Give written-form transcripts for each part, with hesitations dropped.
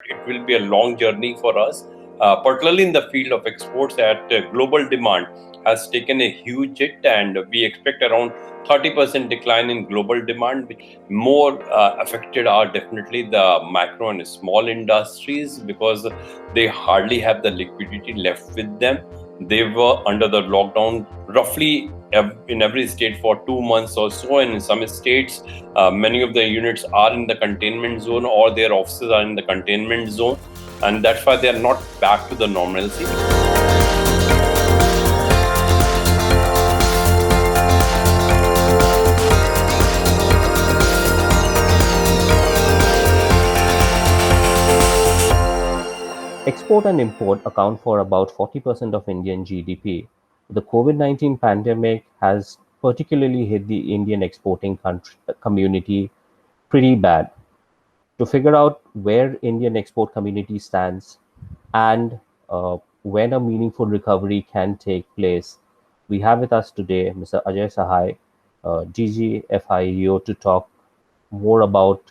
it will be a long journey for us, particularly in the field of exports. That global demand has taken a huge hit, and we expect around 30% decline in global demand. Which more affected are definitely the micro and small industries, because they hardly have the liquidity left with them. They were under the lockdown roughly in every state for 2 months or so, and in some states many of the units are in the containment zone, or their offices are in the containment zone, and that's why they are not back to the normalcy. Export and import account for about 40% of Indian GDP. The COVID-19 pandemic has particularly hit the Indian exporting community pretty bad. To figure out where Indian export community stands and when a meaningful recovery can take place, we have with us today Mr. Ajay Sahai, DG FIEO, to talk more about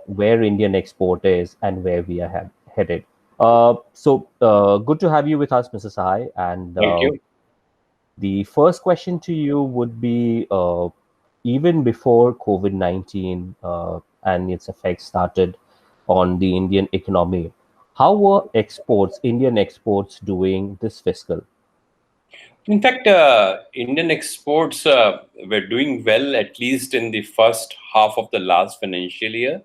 where Indian export is and where we are headed. Good to have you with us, Mr. Sahai. And Thank you. the first question to you would be, even before COVID-19 and its effects started on the Indian economy, how were Indian exports doing this fiscal? In fact, Indian exports were doing well, at least in the first half of the last financial year.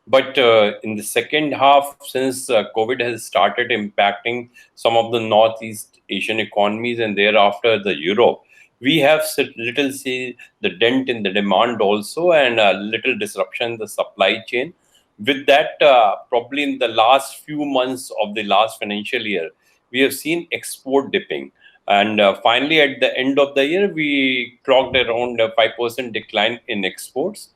But in the second half, since COVID has started impacting some of the Northeast Asian economies and thereafter the Europe, we have little see the dent in the demand also, and a little disruption in the supply chain. With that, probably in the last few months of the last financial year, we have seen export dipping. And finally, at the end of the year, we clocked around a 5% decline in exports.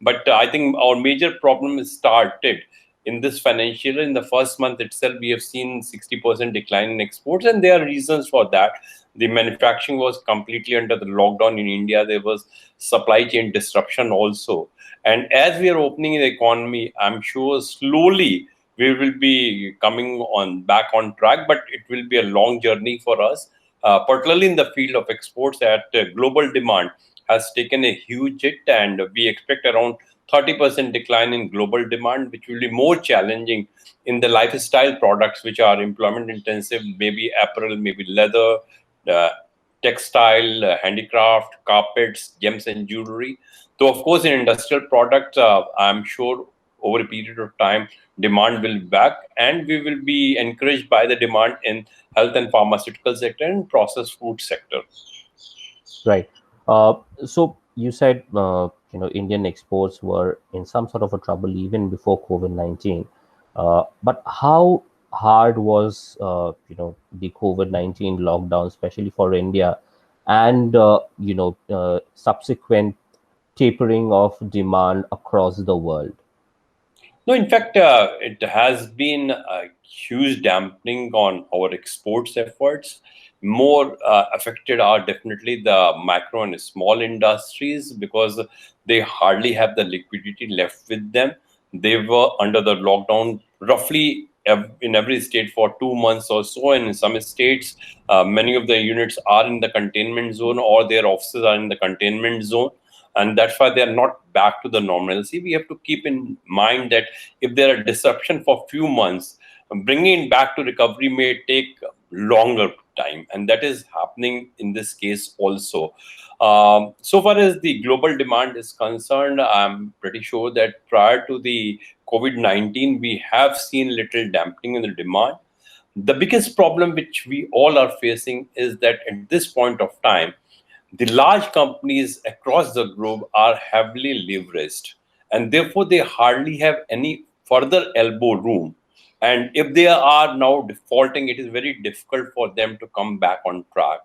But I think our major problem started in this financial year. In the first month itself, we have seen 60% decline in exports, and there are reasons for that. The manufacturing was completely under the lockdown in India. There was supply chain disruption also. And as we are opening the economy, I'm sure slowly we will be coming on back on track, but it will be a long journey for us, particularly in the field of exports. That global demand has taken a huge hit, and we expect around 30% decline in global demand, which will be more challenging in the lifestyle products, which are employment intensive, maybe apparel, maybe leather, uh, textile, handicraft, carpets, gems and jewelry. Though, of course, in industrial products, I'm sure over a period of time, demand will be back, and we will be encouraged by the demand in health and pharmaceutical sector and processed food sector. Right. So you said Indian exports were in some sort of a trouble even before COVID-19. But how hard was the COVID-19 lockdown, especially for India, and subsequent tapering of demand across the world? No, in fact, it has been a huge dampening on our exports efforts. More affected are definitely the micro and small industries, because they hardly have the liquidity left with them. They were under the lockdown roughly in every state for 2 months or so, and in some states, many of the units are in the containment zone, or their offices are in the containment zone, and that's why they are not back to the normalcy. We have to keep in mind that if there are disruption for few months, bringing it back to recovery may take longer time, and that is happening in this case also. So far as the global demand is concerned, I'm pretty sure that prior to the COVID-19, we have seen little dampening in the demand. The biggest problem which we all are facing is that at this point of time, the large companies across the globe are heavily leveraged, and therefore they hardly have any further elbow room. And if they are now defaulting, it is very difficult for them to come back on track.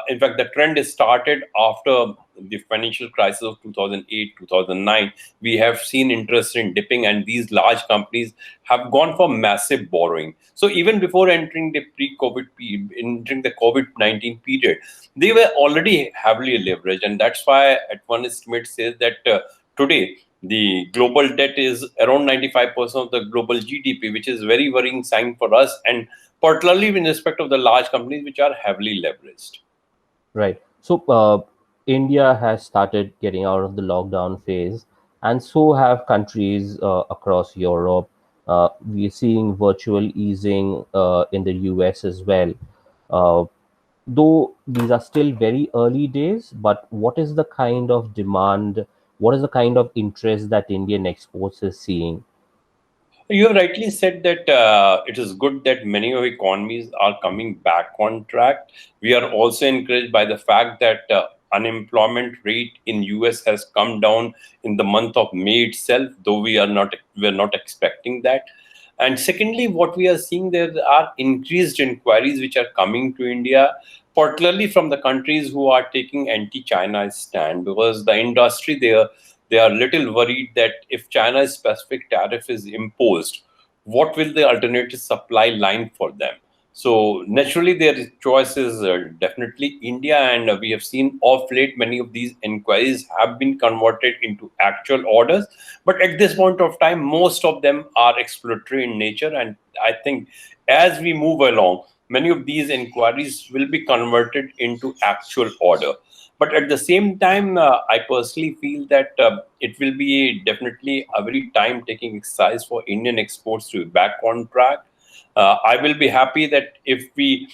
In fact, the trend is started after the financial crisis of 2008, 2009. We have seen interest in dipping, and these large companies have gone for massive borrowing. So even before entering the entering the COVID-19 period, they were already heavily leveraged, and that's why at one estimate says that today The global debt is around 95% of the global GDP, which is very worrying sign for us, and particularly in respect of the large companies which are heavily leveraged. Right. So India has started getting out of the lockdown phase, and so have countries across Europe. We're seeing virtual easing in the US as well. Uh, though these are still very early days, but what is the kind of demand, what is the kind of interest that Indian exports is seeing? You have rightly said that it is good that many of economies are coming back on track. We are also encouraged by the fact that unemployment rate in US has come down in the month of May itself, though we are not expecting that. And secondly, what we are seeing, there are increased inquiries which are coming to India, particularly from the countries who are taking anti-China stand, because the industry there, they are little worried that if China's specific tariff is imposed, what will the alternative supply line for them? So naturally, their choice is definitely India, and we have seen of late many of these inquiries have been converted into actual orders. But at this point of time, most of them are exploratory in nature, and I think as we move along, many of these inquiries will be converted into actual order. But at the same time, I personally feel that it will be definitely a very time taking exercise for Indian exports to be back on track. I will be happy that if we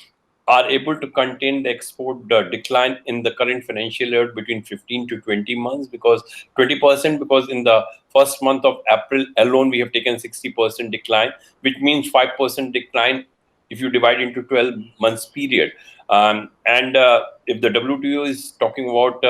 are able to contain the export decline in the current financial year between 15 to 20 months, because 20%, because in the first month of April alone we have taken 60% decline, which means 5% decline if you divide into 12 months period. And if the WTO is talking about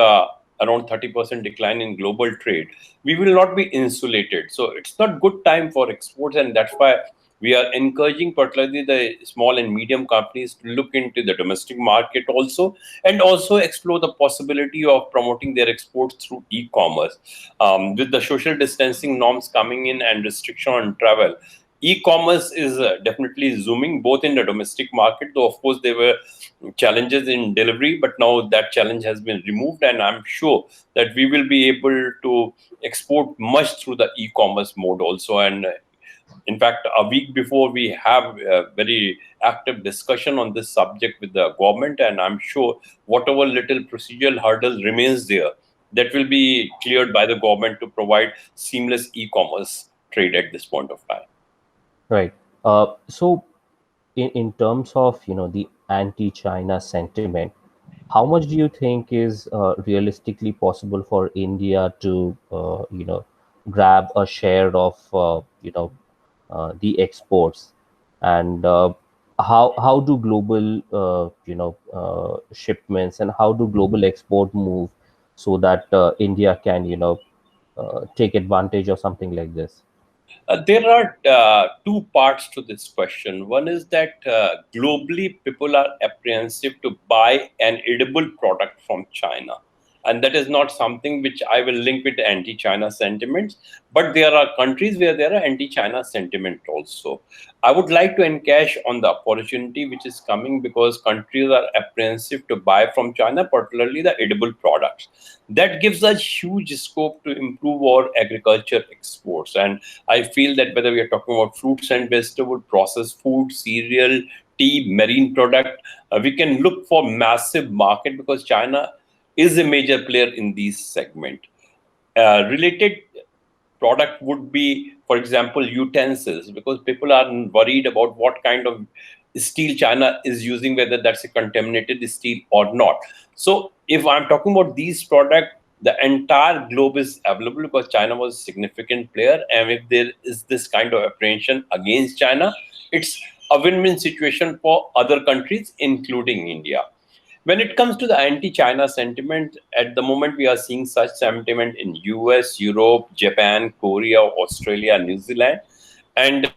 around 30% decline in global trade, we will not be insulated. So it's not good time for exports, and that's why we are encouraging particularly the small and medium companies to look into the domestic market also, and also explore the possibility of promoting their exports through e-commerce. With the social distancing norms coming in and restriction on travel, e-commerce is definitely zooming both in the domestic market, though of course there were challenges in delivery, but now that challenge has been removed, and I'm sure that we will be able to export much through the e-commerce mode also. And in fact, a week before, we have a very active discussion on this subject with the government, and I'm sure whatever little procedural hurdle remains there, that will be cleared by the government to provide seamless e-commerce trade at this point of time. Right. So in terms of the anti-China sentiment, how much do you think is realistically possible for India to grab a share of the exports, and how do global shipments and how do global export move so that India can take advantage of something like this? There are two parts to this question. One is that globally, people are apprehensive to buy an edible product from China. And that is not something which I will link with anti China sentiments, but there are countries where there are anti China sentiment also. I would like to encash on the opportunity which is coming, because countries are apprehensive to buy from China, particularly the edible products. That gives us huge scope to improve our agriculture exports. And I feel that whether we are talking about fruits and vegetables, processed food, cereal, tea, marine product, we can look for massive market, because China is a major player in these segment. Related product would be, for example, utensils, because people are worried about what kind of steel China is using, whether that's a contaminated steel or not. So if I'm talking about these products, the entire globe is available, because China was a significant player. And if there is this kind of apprehension against China, it's a win-win situation for other countries, including India. When it comes to the anti-China sentiment, at the moment we are seeing such sentiment in US, Europe, Japan, Korea, Australia, New Zealand. And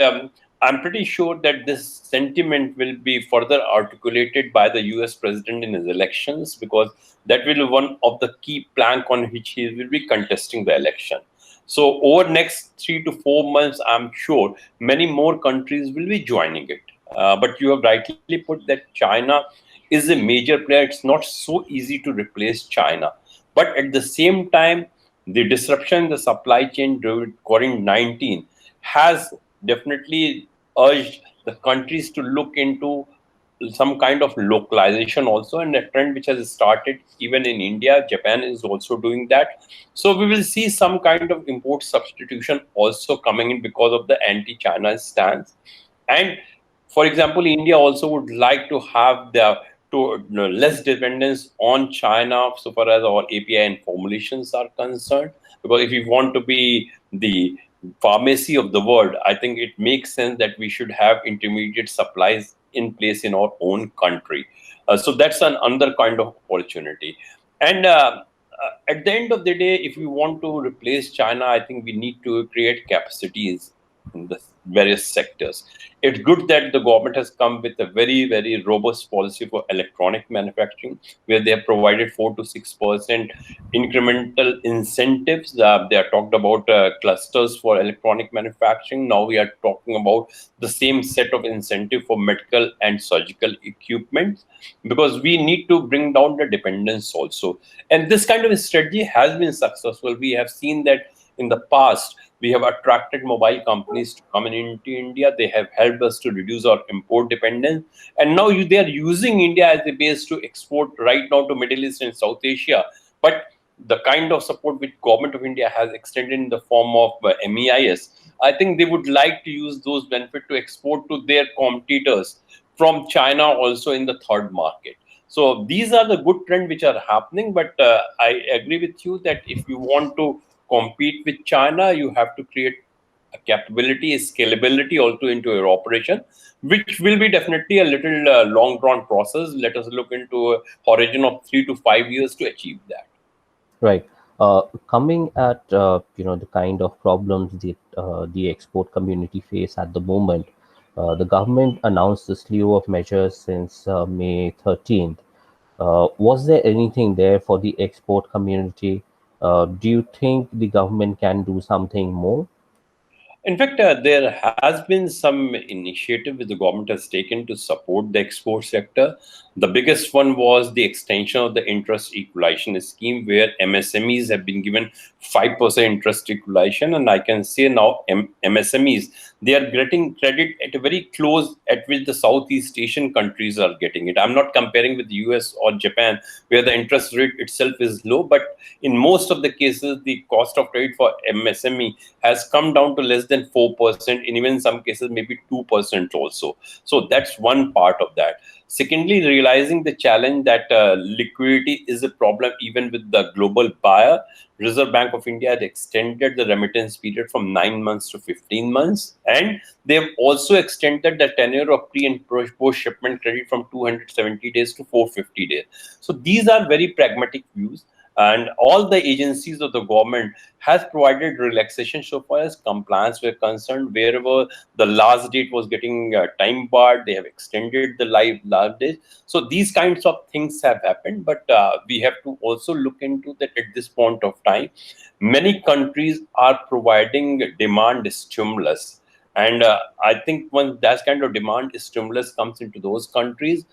I'm pretty sure that this sentiment will be further articulated by the US president in his elections, because that will be one of the key plank on which he will be contesting the election. So over next 3 to 4 months, I'm sure many more countries will be joining it. But you have rightly put that China is a major player. It's not so easy to replace China. But at the same time, The disruption in the supply chain during COVID-19 has definitely urged the countries to look into some kind of localization also, and a trend which has started even in India. Japan is also doing that. So we will see some kind of import substitution also coming in because of the anti-China stance. And for example, India also would like to have the less dependence on China so far as our API and formulations are concerned. Because if we want to be the pharmacy of the world, I think it makes sense that we should have intermediate supplies in place in our own country. So that's another kind of opportunity. And at the end of the day, if we want to replace China, I think we need to create capacities in the various sectors. It's good that the government has come with a very, very robust policy for electronic manufacturing, where they have provided 4 to 6% incremental incentives. They are talked about clusters for electronic manufacturing. Now we are talking about the same set of incentive for medical and surgical equipment, because we need to bring down the dependence also. And this kind of strategy has been successful. We have seen that in the past we have attracted mobile companies to come into India. They have helped us to reduce our import dependence. And now they are using India as a base to export right now to Middle East and South Asia. But the kind of support which government of India has extended in the form of MEIS, I think they would like to use those benefits to export to their competitors from China also in the third market. So these are the good trends which are happening. But I agree with you that if you want to compete with China, you have to create a capability, a scalability also into your operation, which will be definitely a little long drawn process. Let us look into a horizon of 3 to 5 years to achieve that. Right. Coming at the kind of problems that the export community face at the moment, the government announced a slew of measures since May 13th. Was there anything there for the export community? Do you think the government can do something more? In fact, there has been some initiative which the government has taken to support the export sector. The biggest one was the extension of the interest equalization scheme, where MSMEs have been given 5% interest equalization. And I can say now MSMEs, they are getting credit at a very close at which the Southeast Asian countries are getting it. I'm not comparing with the US or Japan, where the interest rate itself is low, but in most of the cases, the cost of credit for MSME has come down to less than 4%, in even some cases, maybe 2% also. So that's one part of that. Secondly, realizing the challenge that liquidity is a problem even with the global buyer, Reserve Bank of India had extended the remittance period from 9 months to 15 months. And they've also extended the tenure of pre and post shipment credit from 270 days to 450 days. So these are very pragmatic views. And all the agencies of the government has provided relaxation so far as compliance were concerned. Wherever the last date was getting time barred, they have extended the last date. So these kinds of things have happened. But we have to also look into that at this point of time. Many countries are providing demand stimulus. And I think when that kind of demand stimulus comes into those countries,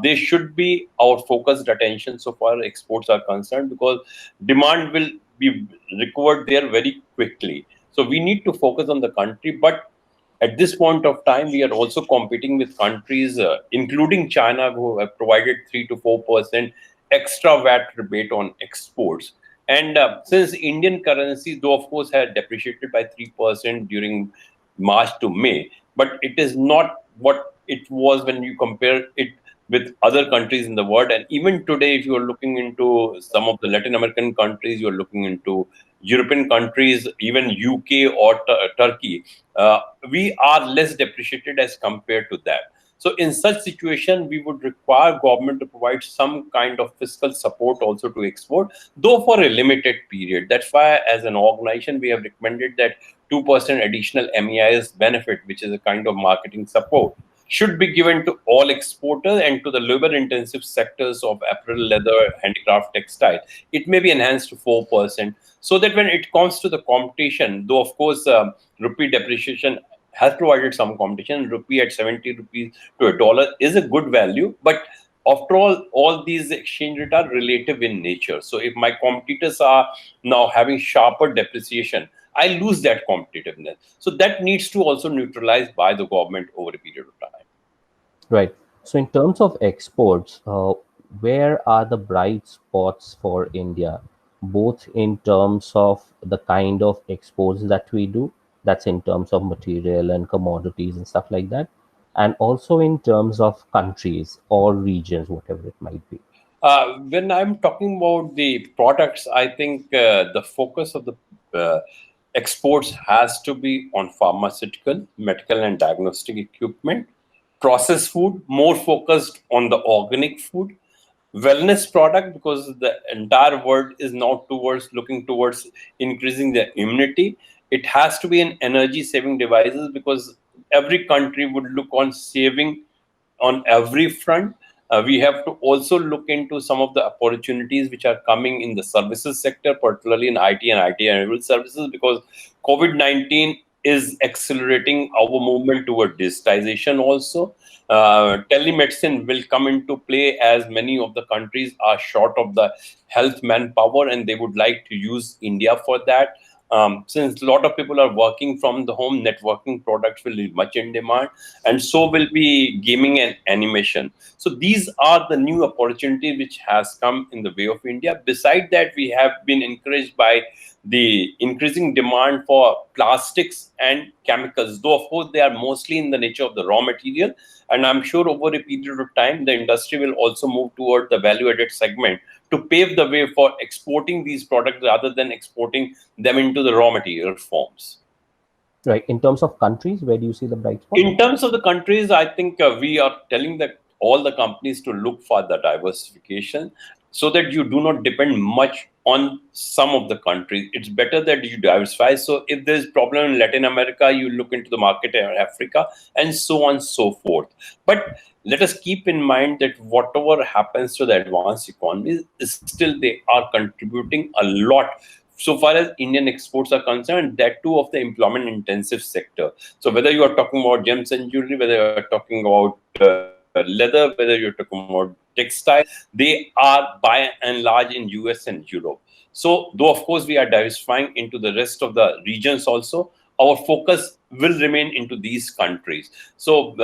they should be our focused attention so far exports are concerned, because demand will be recovered there very quickly. So we need to focus on the country. But at this point of time, we are also competing with countries, including China, who have provided 3 to 4% extra VAT rebate on exports. And since Indian currency, though of course, had depreciated by 3% during March to May, but it is not what it was when you compare it with other countries in the world. And even today, if you are looking into some of the Latin American countries, you are looking into European countries, even UK or Turkey, uh, we are less depreciated as compared to that. So in such situation, we would require government to provide some kind of fiscal support also to export, though for a limited period. That's why, as an organization, we have recommended that 2% additional MEIS benefit, which is a kind of marketing support, should be given to all exporters and to the labor-intensive sectors of apparel, leather, handicraft, textile. It may be enhanced to 4%, so that when it comes to the competition, though of course rupee depreciation has provided some competition, rupee at 70 rupees to a dollar is a good value, but After all these exchange rate are relative in nature. So if my competitors are now having sharper depreciation, I lose that competitiveness. So that needs to also neutralize by the government over a period of time. Right. So, in terms of exports, where are the bright spots for India, both in terms of the kind of exports that we do, that's in terms of material and commodities and stuff like that, and also in terms of countries or regions, whatever it might be. When I'm talking about the products, I think the focus of the exports has to be on pharmaceutical, medical, and diagnostic equipment, processed food, more focused on the organic food, wellness product, because the entire world is now towards looking towards increasing their immunity. It has to be an energy saving devices, because every country would look on saving on every front. We have to also look into some of the opportunities which are coming in the services sector, particularly in IT and IT-enabled services, because COVID-19 is accelerating our movement toward digitization also. Telemedicine will come into play, as many of the countries are short of the health manpower and they would like to use India for that. Since a lot of people are working from the home, networking products will be much in demand, and so will be gaming and animation. So these are the new opportunity which has come in the way of India. Beside that, we have been encouraged by the increasing demand for plastics and chemicals, though of course they are mostly in the nature of the raw material. And I'm sure over a period of time, the industry will also move toward the value added segment to pave the way for exporting these products rather than exporting them into the raw material forms. Right. In terms of countries, where do you see the bright spots? In terms of the countries, I think we are telling that all the companies to look for the diversification, so that you do not depend much on some of the countries. It's better that you diversify. So if there's problem in Latin America, you look into the market in Africa, and so on and so forth. But let us keep in mind that whatever happens to the advanced economies, still they are contributing a lot so far as Indian exports are concerned, that too of the employment intensive sector. So whether you are talking about gems and jewelry, whether you are talking about leather, whether you're talking about textile, they are by and large in US and Europe. So though of course we are diversifying into the rest of the regions also, our focus will remain into these countries. So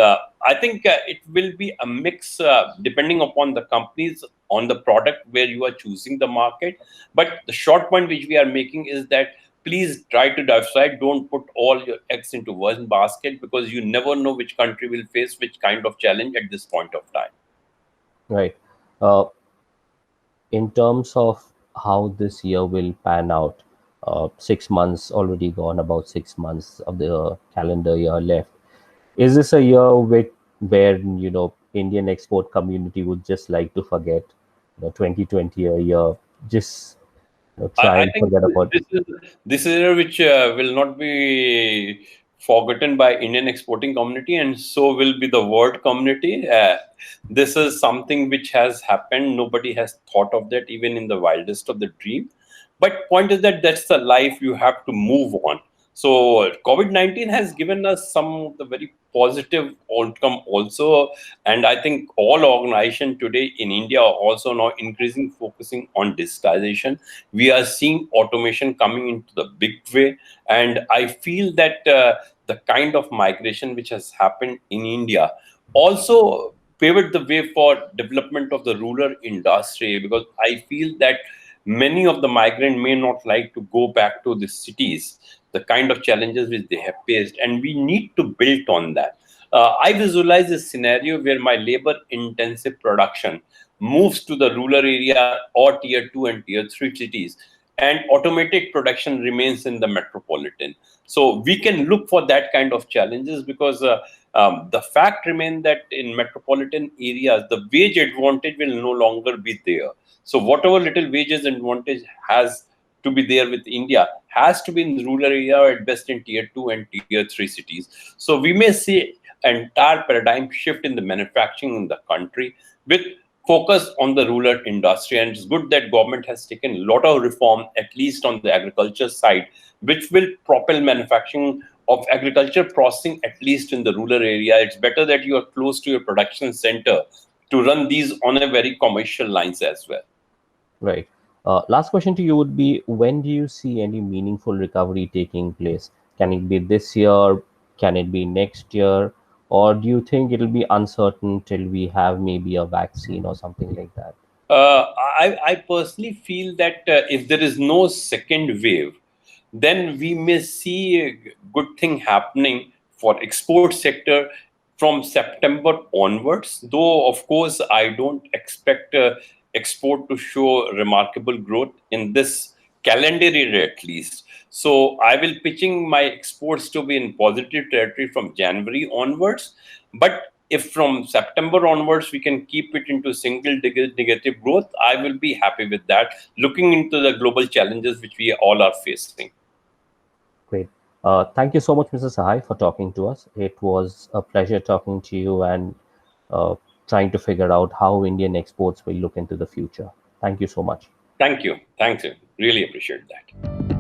I think it will be a mix depending upon the companies, on the product where you are choosing the market. But the short point which we are making is that please try to diversify. Don't put all your eggs into one basket, because you never know which country will face which kind of challenge at this point of time. Right. Uh, in terms of how this year will pan out, 6 months already gone, about 6 months of the calendar year left. Is this a year where Indian export community would just like to forget 2020 a year, just try I and think forget about it? this is area which will not be forgotten by Indian exporting community, and so will be the world community. This is something which has happened. Nobody has thought of that, even in the wildest of the dream. But point is that that's the life, you have to move on. So COVID-19 has given us some of the very positive outcome also, and I think all organizations today in India are also now increasing focusing on digitization. We are seeing automation coming into the big way, and I feel that the kind of migration which has happened in India also paved the way for development of the rural industry, because I feel that many of the migrant may not like to go back to the cities, the kind of challenges which they have faced, and we need to build on that. I visualize a scenario where my labor intensive production moves to the rural area or tier 2 and tier 3 cities, and automated production remains in the metropolitan. So we can look for that kind of challenges, because the fact remains that in metropolitan areas, the wage advantage will no longer be there. So whatever little wages advantage has to be there with India has to be in the rural area, or at best in tier 2 and tier 3 cities. So we may see entire paradigm shift in the manufacturing in the country, with focus on the rural industry. And it's good that government has taken a lot of reform, at least on the agriculture side, which will propel manufacturing of agriculture processing, at least in the rural area. It's better that you are close to your production center to run these on a very commercial lines as well. Right. Last question to you would be, when do you see any meaningful recovery taking place? Can it be this year? Can it be next year? Or do you think it'll be uncertain till we have maybe a vaccine or something like that? I personally feel that if there is no second wave, then we may see a good thing happening for export sector from September onwards. Though, of course, I don't expect export to show remarkable growth in this calendar year at least. So I will pitching my exports to be in positive territory from January onwards. But if from September onwards we can keep it into single digit negative growth, I will be happy with that, looking into the global challenges which we all are facing. Great. Thank you so much, Mr. Sahai, for talking to us. It was a pleasure talking to you and uh, trying to figure out how Indian exports will look into the future. Thank you so much. Thank you. Thanks. Really appreciate that.